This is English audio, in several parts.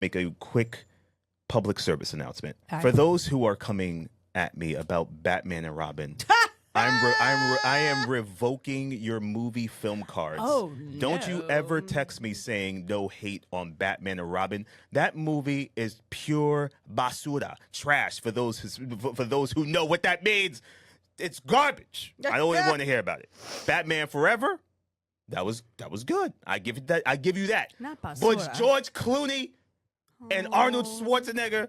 make a quick public service announcement. Hi. For those who are coming at me about Batman and Robin, I am revoking your movie film cards. Oh, Don't you no. ever text me saying no hate on Batman and Robin. That movie is pure basura, trash. For those who know what that means, it's garbage. I don't even want to hear about it. Batman Forever, that was good. I give you that. Not basura. But George Clooney and Arnold Schwarzenegger,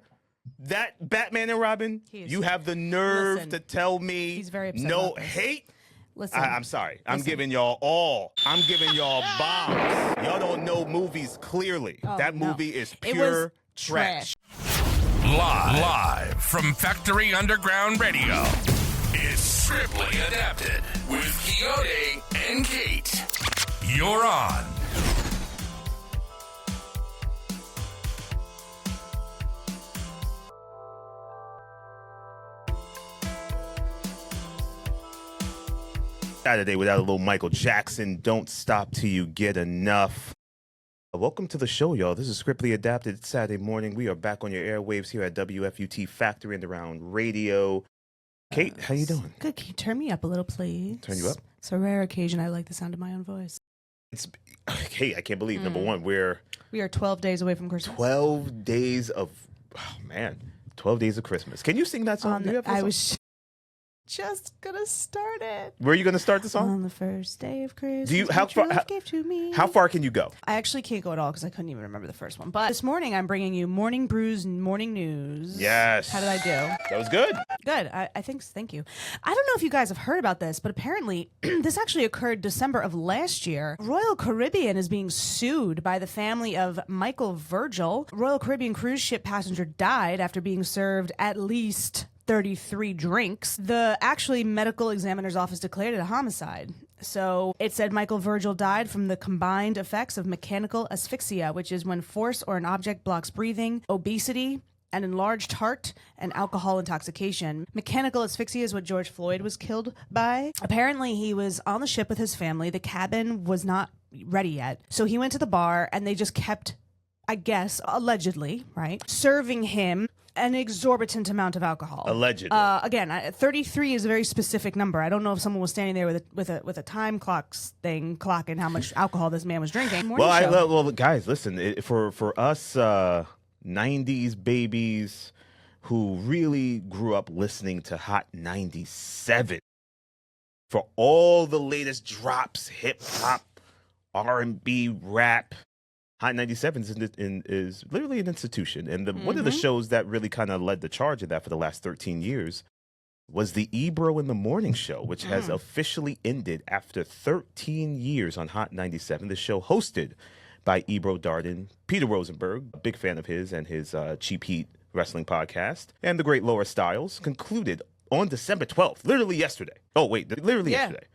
that Batman and Robin, you have the nerve to tell me he's very upset no about this. hate? Listen. I'm sorry. I'm giving y'all all. I'm giving y'all bombs. Y'all don't know movies clearly. Oh, that no. movie is It pure was trash. Live from Factory Underground Radio. It's Scribbly Adapted with Quixote and Kate. You're on. Saturday without a little Michael Jackson. Don't stop till you get enough. Welcome to the show, y'all. This is Scribbly Adapted. It's Saturday morning. We are back on your airwaves here at WFUT Factory Underground Radio. Kate, how you doing? Good. Can you turn me up a little, please? Turn you up? It's a rare occasion I like the sound of my own voice. Hey, I can't believe, number one, We are 12 days away from Christmas. 12 days of, 12 days of Christmas. Can you sing that song? Do you have that I song? was just gonna start it. Where are you going to start the song? On the first day of Christmas, Do you- how my true far- love gave to me. How far can you go? I actually can't go at all because I couldn't even remember the first one. But this morning, I'm bringing you Morning Brews and Morning News. Yes. How did I do? That was good. Good. I think so. Thank you. I don't know if you guys have heard about this, but apparently this actually occurred December of last year. Royal Caribbean is being sued by the family of Michael Virgil. Royal Caribbean cruise ship passenger died after being served at least 33 drinks. The actually medical examiner's office declared it a homicide. So it said Michael Virgil died from the combined effects of mechanical asphyxia, which is when force or an object blocks breathing, obesity, an enlarged heart, and alcohol intoxication. Mechanical asphyxia is what George Floyd was killed by. Apparently, he was on the ship with his family. The cabin was not ready yet. So he went to the bar, and they just kept, I guess, allegedly, right, serving him an exorbitant amount of alcohol. Allegedly. Again, 33 is a very specific number. I don't know if someone was standing there with a time clock thing clocking how much alcohol this man was drinking. Well, guys, listen. For us 90s babies who really grew up listening to Hot 97, for all the latest drops, hip hop, R&B, rap, Hot 97 is literally an institution. And one of the shows that really kind of led the charge of that for the last 13 years was the Ebro in the Morning Show, which has officially ended after 13 years on Hot 97. The show hosted by Ebro Darden, Peter Rosenberg, a big fan of his and his Cheap Heat wrestling podcast, and the great Laura Stiles, concluded on December 12th, literally yesterday. Oh, wait, literally yesterday.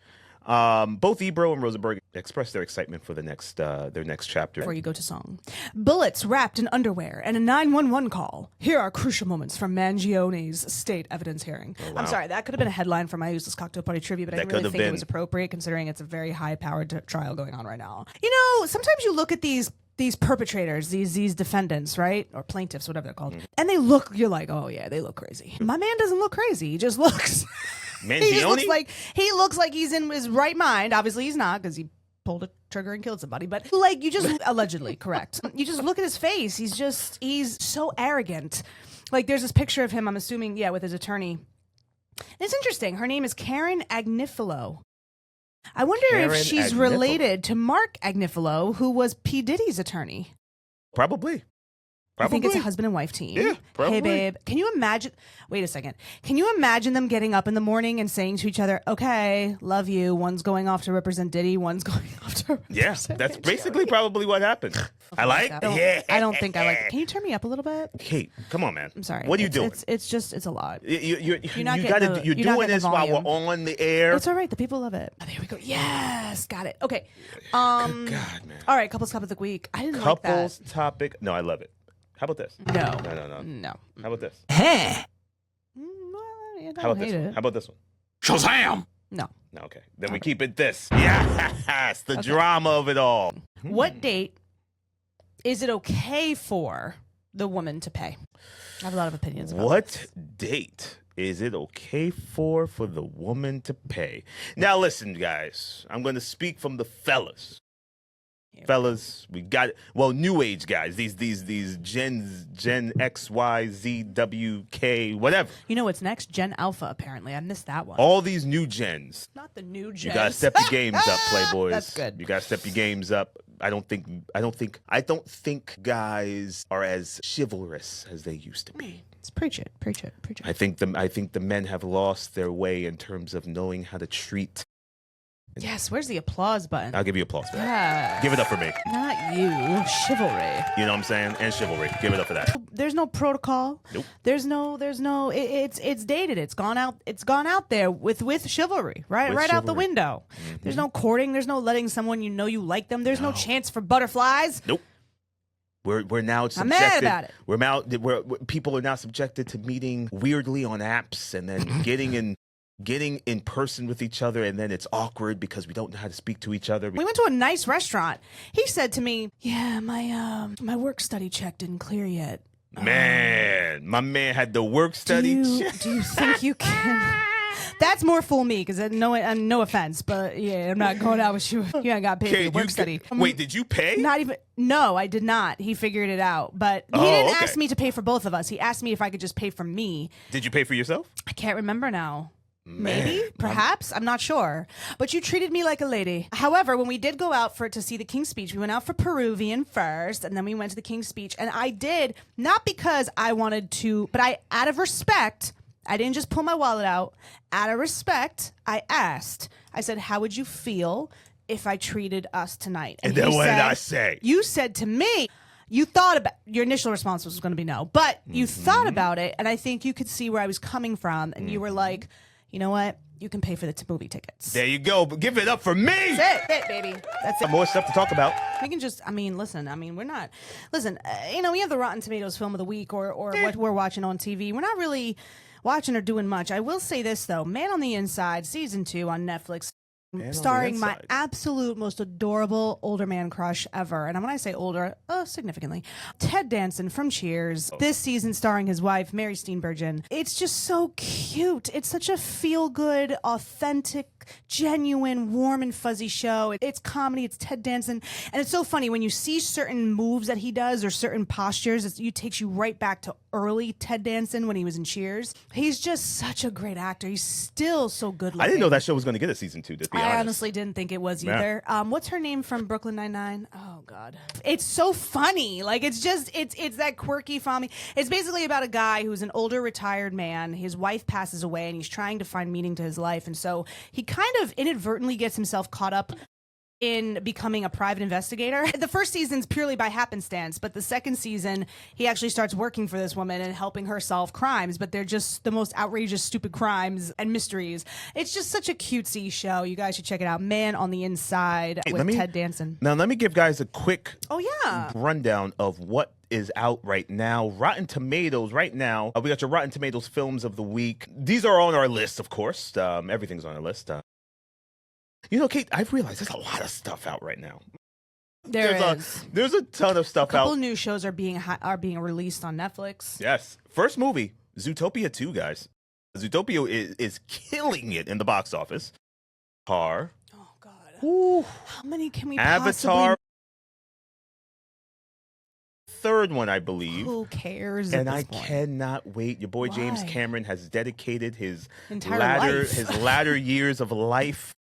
Both Ebro and Rosenberg expressed their excitement for their next chapter. Before you go to song. Bullets wrapped in underwear and a 911 call. Here are crucial moments from Mangione's state evidence hearing. Oh, wow. I'm sorry, that could have been a headline for my Useless Cocktail Party trivia, but I didn't really think it was appropriate considering it's a very high-powered trial going on right now. You know, sometimes you look at these perpetrators, these defendants, right? Or plaintiffs, whatever they're called. And you're like, oh yeah, they look crazy. My man doesn't look crazy. He just looks... He looks like he's in his right mind. Obviously, he's not because he pulled a trigger and killed somebody. But you just allegedly correct. You just look at his face. He's so arrogant. Like there's this picture of him. I'm assuming, with his attorney. And it's interesting. Her name is Karen Agnifilo. I wonder if she's related to Mark Agnifilo, who was P. Diddy's attorney. Probably. I think it's a husband and wife team. Yeah, probably. Hey, babe, can you imagine? Wait a second. Can you imagine them getting up in the morning and saying to each other, okay, love you. One's going off to represent Diddy. One's going off to represent that's basically probably what happened. I don't think I like it. Can you turn me up a little bit? Kate, come on, man. I'm sorry. What are you doing? It's a lot. You're doing this while we're on the air. It's all right. The people love it. Oh, there we go. Yes. Got it. Okay. Good God, man. All right. Couples topic of the week. I didn't like that. Couples topic. No, I love it. How about this? No. How about this? I How about this one? How about this one? Shazam! No. Okay. Then we keep it this. Yes, the drama of it all. What date is it okay for the woman to pay. I have a lot of opinions about What this. date is it okay for the woman to pay? Now, listen, guys. I'm going to speak from the fellas. Fellas, we got new age guys. These Gen X, Y, Z, W, K, whatever. You know what's next? Gen Alpha, apparently. I missed that one. All these new gens. Not the new gens. You gotta step your games up, playboys. That's good. You gotta step your games up. I don't think guys are as chivalrous as they used to be. Let's preach it. I think the men have lost their way in terms of knowing how to treat. Yes, where's the applause button? I'll give you applause for that. Yeah. Give it up for me. Not you. Chivalry. You know what I'm saying? And chivalry. Give it up for that. There's no protocol. Nope. There's no it's dated. It's gone out there with chivalry, right? With right out the chivalry. window. There's no courting, there's no letting someone you know you like them. There's no chance for butterflies. Nope. We're now subjected. I'm mad about it. We're people are now subjected to meeting weirdly on apps and then getting in person with each other, and then it's awkward because we don't know how to speak to each other. We went to a nice restaurant. He said to me, "Yeah, my work study check didn't clear yet." Man, my man had the work study. Do you think you can? That's more fool me because no offense, but yeah, I'm not going out with you. You ain't got paid for your work study. Wait, did you pay? Not even. No, I did not. He figured it out, but he didn't ask me to pay for both of us. He asked me if I could just pay for me. Did you pay for yourself? I can't remember now. Man, Maybe, perhaps, I'm not sure. But you treated me like a lady. However, when we did go out to see the King's Speech, we went out for Peruvian first, and then we went to the King's Speech. And I did, not because I wanted to, but out of respect, I didn't just pull my wallet out. Out of respect, I asked. I said, "How would you feel if I treated us tonight?" And then what did I say? You said to me, you thought about your initial response was going to be no, but you thought about it, and I think you could see where I was coming from, and you were like, "You know what? You can pay for the movie tickets." There you go. But give it up for me. That's it, baby. That's it. More stuff to talk about. We can just, listen, we're not, listen, we have the Rotten Tomatoes film of the week or what we're watching on TV. We're not really watching or doing much. I will say this, though. Man on the Inside, Season 2 on Netflix. Starring my absolute most adorable older man crush ever. And when I say older, significantly. Ted Danson from Cheers. This season starring his wife, Mary Steenburgen. It's just so cute. It's such a feel-good, authentic, genuine, warm and fuzzy show. It's comedy. It's Ted Danson. And it's so funny when you see certain moves that he does or certain postures, it takes you right back to early Ted Danson when he was in Cheers. He's just such a great actor. He's still so good looking. I didn't know that show was going to get a season 2, to be honest. I honestly didn't think it was either. What's her name from Brooklyn Nine-Nine? Oh, God. It's so funny. Like, it's that quirky, funny. It's basically about a guy who's an older retired man. His wife passes away, and he's trying to find meaning to his life. And so he kind of inadvertently gets himself caught up in becoming a private investigator. The first season's purely by happenstance, but the second season, he actually starts working for this woman and helping her solve crimes, but they're just the most outrageous, stupid crimes and mysteries. It's just such a cutesy show. You guys should check it out. Man on the Inside with Ted Danson. Now, let me give guys a quick rundown of what is out right now. Rotten Tomatoes right now. We got your Rotten Tomatoes films of the week. These are on our list, of course. Everything's on our list. Kate, I've realized there's a lot of stuff out right now. There's a ton of stuff out. A couple new shows are being released on Netflix. Yes. First movie, Zootopia 2, guys. Zootopia is killing it in the box office. Oh, God. Ooh. How many can we Avatar. Third one, I believe. Who cares? And I cannot wait. Your boy James Cameron has dedicated his entire latter years of life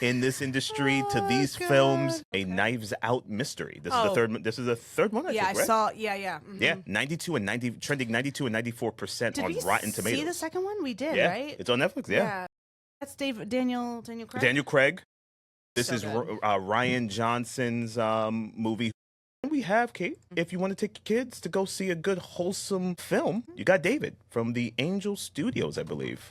in this industry to these films. A Knives Out mystery. This is the third. This is the third one. I think, right? Saw. Yeah. Mm-hmm. Yeah, 92 and 90, trending 92 and 94% on Rotten Tomatoes. Did we see the second one? We did, yeah, right? It's on Netflix. Yeah. That's Daniel Craig. Daniel Craig. This So is good. Ryan Johnson's movie. And we have, Kate, if you want to take your kids to go see a good, wholesome film, you got David from the Angel Studios, I believe.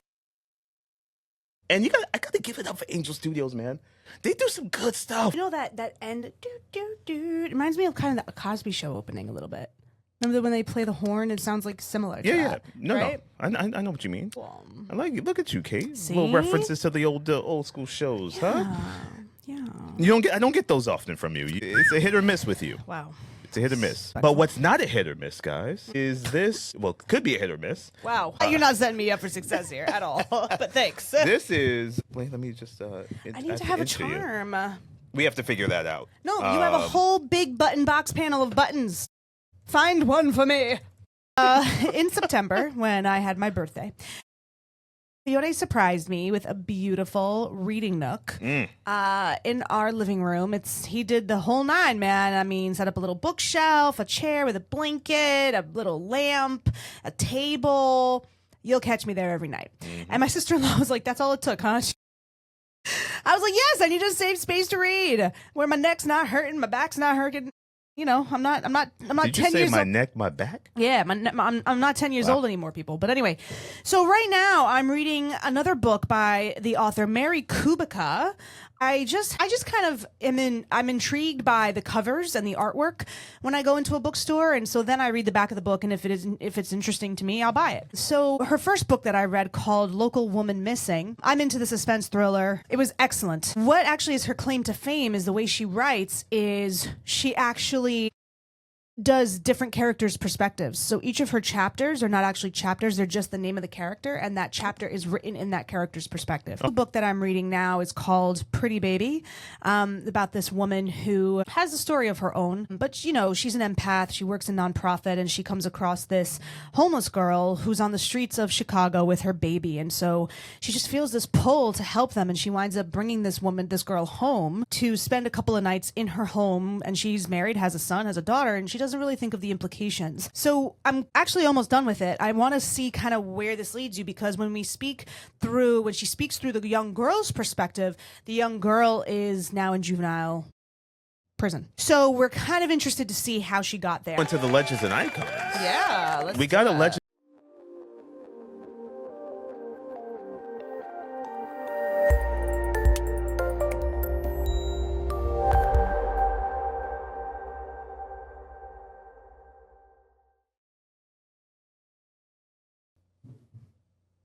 And I gotta give it up for Angel Studios, man. They do some good stuff. You know that end, it reminds me of kind of the Cosby Show opening a little bit. Remember when they play the horn? It sounds like similar to that. No, right? no. I know what you mean. I like it. Look at you, Kate. See? Little references to the old school shows, huh? Yeah. I don't get those often from you. It's a hit or miss with you. Wow. It's a hit or miss. But what's not a hit or miss, guys, is this. Well, could be a hit or miss. Wow. You're not setting me up for success here at all. But thanks. This is. Wait, let me just. I need to have a charm. We have to figure that out. No, you have a whole big button box panel of buttons. Find one for me. In September, when I had my birthday, Coyote surprised me with a beautiful reading nook in our living room. He did the whole nine, man. I mean, set up a little bookshelf, a chair with a blanket, a little lamp, a table. You'll catch me there every night. And my sister-in-law was like, "That's all it took, huh?" I was like, "Yes, I need a safe space to read, where my neck's not hurting, my back's not hurting." You know, I'm not. Did you 10 say years my old. neck, my back? Yeah, I'm not 10 years old anymore, people. But anyway, so right now I'm reading another book by the author Mary Kubica. I just kind of I'm intrigued by the covers and the artwork when I go into a bookstore, and so then I read the back of the book, and if it's interesting to me, I'll buy it. So her first book that I read, called Local Woman Missing, I'm into the suspense thriller. It was excellent. What actually is her claim to fame is the way she writes. Is she actually does different characters' perspectives. So each of her chapters are not actually chapters, they're just the name of the character, and that chapter is written in that character's perspective. The book that I'm reading now is called Pretty Baby, about this woman who has a story of her own, but you know, she's an empath, she works in nonprofit, and she comes across this homeless girl who's on the streets of Chicago with her baby, and so she just feels this pull to help them, and she winds up bringing this girl home to spend a couple of nights in her home, and she's married, has a son, has a daughter, and she doesn't really think of the implications. So I'm actually almost done with it. I want to see kind of where this leads you, because when she speaks through the young girl's perspective, the young girl is now in juvenile prison. So we're kind of interested to see how she got there. Went to the Legends and Icons. Yeah, We got a legend.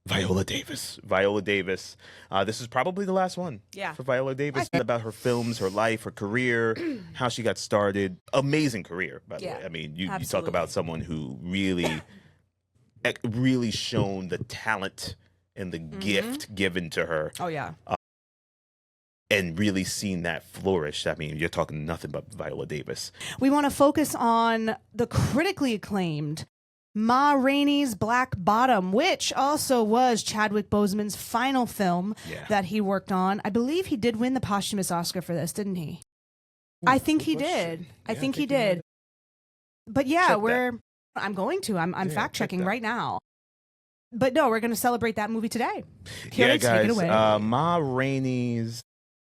Viola Davis. This is probably the last one for Viola Davis. About her films, her life, her career, how she got started. Amazing career, by the way. I mean, you talk about someone who really shown the talent and the gift given to her. Oh, yeah. And really seen that flourish. I mean, you're talking nothing but Viola Davis. We want to focus on the critically acclaimed Ma Rainey's Black Bottom, which also was Chadwick Boseman's final film that he worked on. I believe he did win the posthumous Oscar for this, didn't he? I think he did. I think he did. But yeah, I'm fact checking right now. But no, we're going to celebrate that movie today. Yeah, guys. Take it away. Ma Rainey's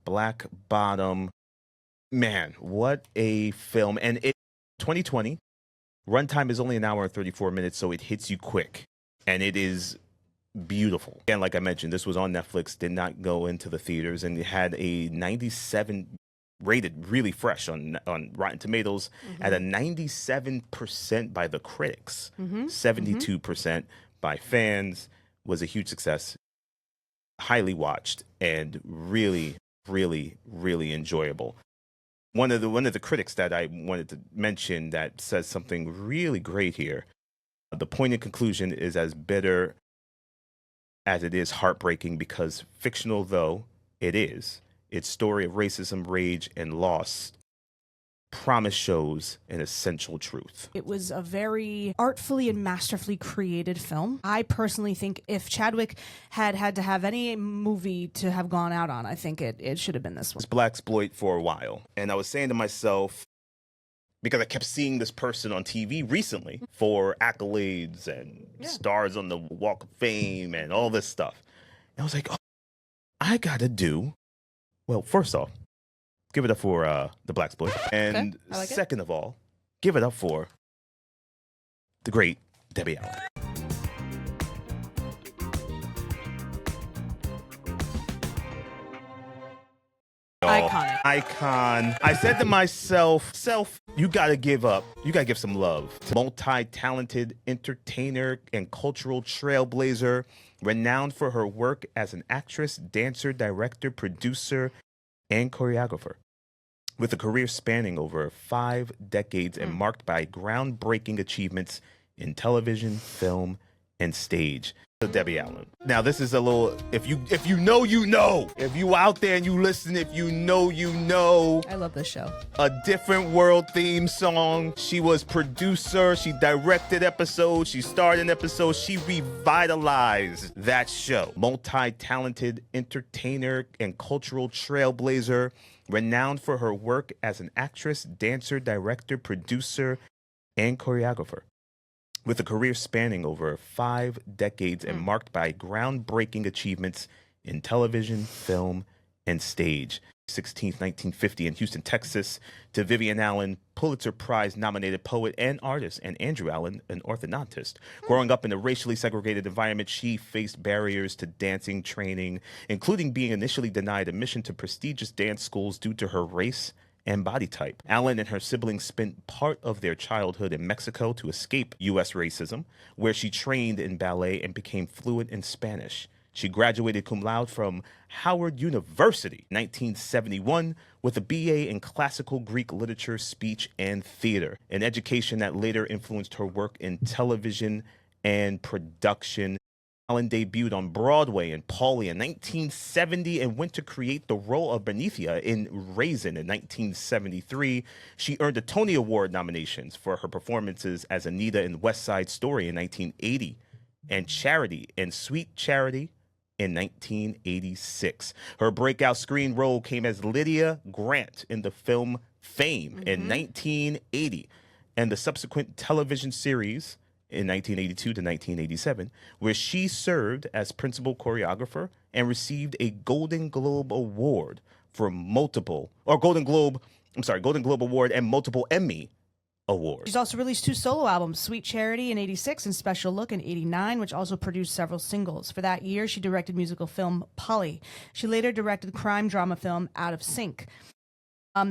Black Bottom. Man, what a film. And 2020. Runtime is only an hour and 34 minutes, so it hits you quick. And it is beautiful. And like I mentioned, this was on Netflix, did not go into the theaters, and it had a 97 rated, really fresh on Rotten Tomatoes, at a 97% by the critics, 72% by fans. Was a huge success, highly watched, and really, really, really enjoyable. One of the critics that I wanted to mention that says something really great here. The poignant conclusion is as bitter as it is heartbreaking, because fictional though it is, its story of racism, rage, and loss promise shows an essential truth. It was a very artfully and masterfully created film. I personally think if Chadwick had to have any movie to have gone out on, I think it should have been this one. It's blaxploit for a while. And I was saying to myself, because I kept seeing this person on TV recently for accolades and stars on the Walk of Fame and all this stuff. And I was like, oh, I gotta do, well, first off, give it up for the blaxploit. And like second of all, give it up for the great Debbie Allen. Iconic. Icon. I said to myself, you gotta give some love to multi-talented entertainer and cultural trailblazer, renowned for her work as an actress, dancer, director, producer, and choreographer. With a career spanning over 5 decades and marked by groundbreaking achievements in television, film, and stage. Debbie Allen. Now, this is a little, if you know, you know. If you out there and you listen, if you know, you know. I love this show. A Different World theme song. She was producer. She directed episodes. She starred in episodes. She revitalized that show. Multi-talented entertainer and cultural trailblazer, renowned for her work as an actress, dancer, director, producer, and choreographer. With a career spanning over 5 decades and marked by groundbreaking achievements in television, film, and stage. 16th, 1950 in Houston, Texas, to Vivian Allen, Pulitzer Prize-nominated poet and artist, and Andrew Allen, an orthodontist. Growing up in a racially segregated environment, she faced barriers to dancing training, including being initially denied admission to prestigious dance schools due to her race and body type. Allen and her siblings spent part of their childhood in Mexico to escape U.S. racism, where she trained in ballet and became fluent in Spanish. She graduated cum laude from Howard University, 1971, with a BA in classical Greek literature, speech, and theater, an education that later influenced her work in television and production. Allen debuted on Broadway in Paulie in 1970 and went to create the role of Benicia in Raisin in 1973. She earned a Tony Award nominations for her performances as Anita in West Side Story in 1980 and Charity in Sweet Charity in 1986. Her breakout screen role came as Lydia Grant in the film Fame in 1980 and the subsequent television series in 1982 to 1987, where she served as principal choreographer and received a Golden Globe Award for Golden Globe Award and multiple Emmy Awards. She's also released 2 solo albums, Sweet Charity in 86 and Special Look in 89, which also produced several singles. For that year, she directed musical film Polly. She later directed crime drama film Out of Sync.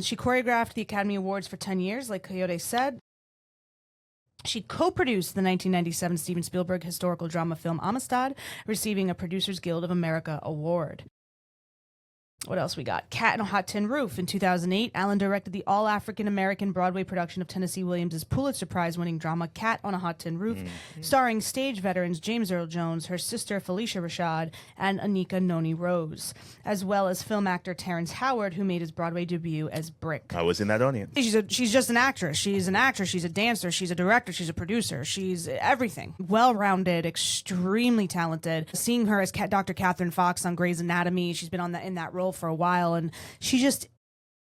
She choreographed the Academy Awards for 10 years, like Coyote said. She co-produced the 1997 Steven Spielberg historical drama film Amistad, receiving a Producers Guild of America award. What else we got? Cat on a Hot Tin Roof. In 2008, Allen directed the all-African-American Broadway production of Tennessee Williams' Pulitzer Prize-winning drama Cat on a Hot Tin Roof, starring stage veterans James Earl Jones, her sister Felicia Rashad, and Anika Noni Rose, as well as film actor Terrence Howard, who made his Broadway debut as Brick. I was in that audience. She's just an actress. She's an actress. She's a dancer. She's a director. She's a producer. She's everything. Well-rounded, extremely talented. Seeing her as Dr. Catherine Fox on Grey's Anatomy, she's been in that role for a while, and she just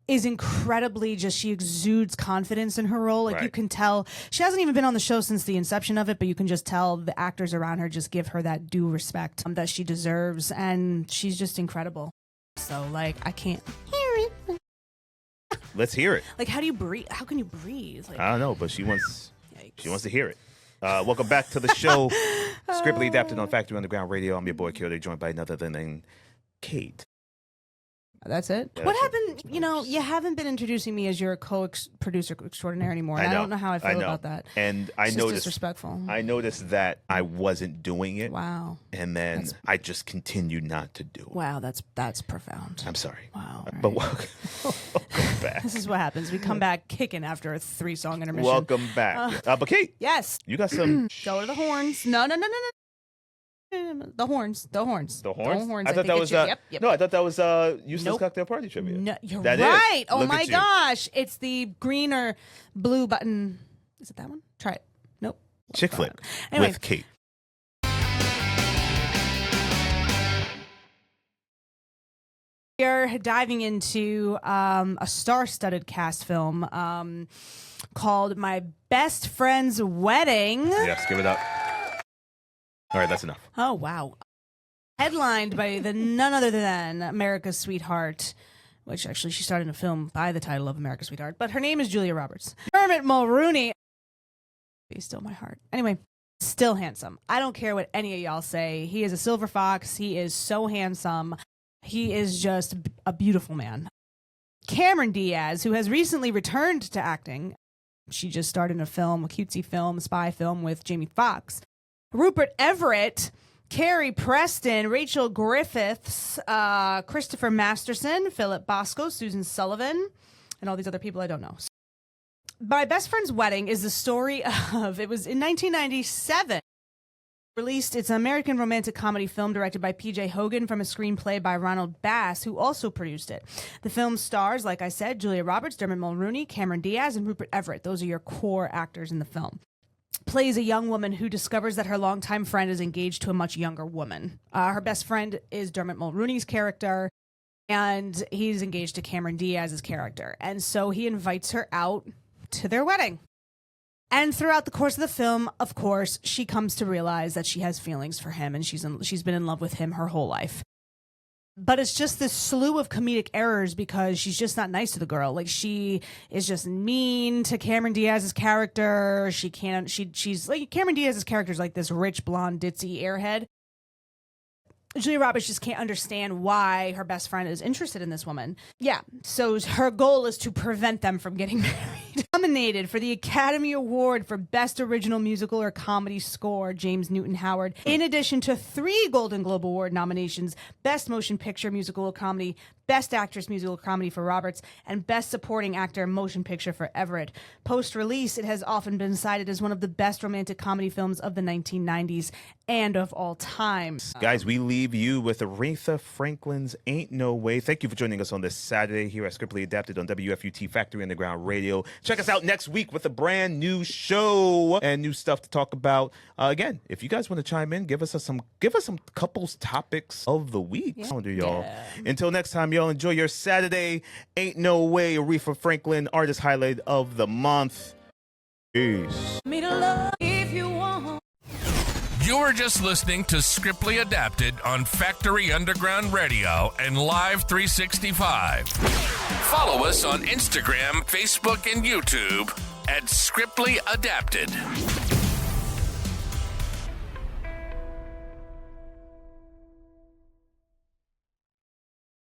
is incredibly she exudes confidence in her role. Like, you can tell she hasn't even been on the show since the inception of it, but you can just tell the actors around her just give her that due respect that she deserves, and she's just incredible. So, like, I can't hear it. Let's hear it. Like, how do you breathe? How can you breathe? Like, I don't know, but she wants to hear it. Welcome back to the show. Scriptly adapted on Factory Underground Radio. I'm your boy Kyoto, joined by none other than Kate. That's it. Yeah, what that's happened? it. You know, you haven't been introducing me as your co-producer extraordinaire anymore. And I don't know how I feel about that. And It's just disrespectful. I noticed that I wasn't doing it. Wow. And then I just continued not to do it. Wow, that's profound. I'm sorry. Wow. But welcome back. This is what happens. We come back kicking after a 3-song intermission. Welcome back. But Kate, Yes. you got some. Go to the horns. No. The horns. The horns? The horns. I thought that was. Yep. No, I thought that was Useless Nope. Cocktail Party trivia. No, you're That right. is. Oh Look my at you. gosh. It's the green or blue button. Is it that one? Try it. Nope. Chick flick Anyway. with Kate. We are diving into a star-studded cast film called My Best Friend's Wedding. Yes, give it up. All right, that's enough. Oh, wow. Headlined by none other than America's Sweetheart, which actually she starred in a film by the title of America's Sweetheart, but her name is Julia Roberts. Dermot Mulrooney. He's still my heart. Anyway, still handsome. I don't care what any of y'all say. He is a silver fox. He is so handsome. He is just a beautiful man. Cameron Diaz, who has recently returned to acting. She just starred in a cutesy film, spy film with Jamie Foxx. Rupert Everett, Carrie Preston, Rachel Griffiths, Christopher Masterson, Philip Bosco, Susan Sullivan, and all these other people I don't know. My Best Friend's Wedding is the story of, it was in 1997. Released, it's an American romantic comedy film directed by P.J. Hogan from a screenplay by Ronald Bass, who also produced it. The film stars, like I said, Julia Roberts, Dermot Mulroney, Cameron Diaz, and Rupert Everett. Those are your core actors in the film. Plays a young woman who discovers that her longtime friend is engaged to a much younger woman. Her best friend is Dermot Mulroney's character, and he's engaged to Cameron Diaz's character. And so he invites her out to their wedding. And throughout the course of the film, of course, she comes to realize that she has feelings for him, and she's been in love with him her whole life. But it's just this slew of comedic errors because she's just not nice to the girl. Like, she is just mean to Cameron Diaz's character. She's like, Cameron Diaz's character is like this rich, blonde, ditzy airhead. Julia Roberts just can't understand why her best friend is interested in this woman. Yeah, so her goal is to prevent them from getting married. Nominated for the Academy Award for Best Original Musical or Comedy Score, James Newton Howard, in addition to 3 Golden Globe Award nominations, Best Motion Picture Musical or Comedy, Best Actress Musical or Comedy for Roberts, and Best Supporting Actor Motion Picture for Everett. Post-release, it has often been cited as one of the best romantic comedy films of the 1990s and of all time. Guys, we leave you with Aretha Franklin's Ain't No Way. Thank you for joining us on this Saturday here at Scriptly Adapted on WFUT Factory Underground Radio. Check us out next week with a brand new show and new stuff to talk about. Again, if you guys want to chime in, give us some couples topics of the week. Yeah. Y'all. Yeah. Until next time, y'all enjoy your Saturday. Ain't No Way, Aretha Franklin, artist highlight of the month. Peace. Me to love if you want. You're just listening to Scriptly Adapted on Factory Underground Radio and Live 365. Follow us on Instagram, Facebook, and YouTube at Scriptly Adapted.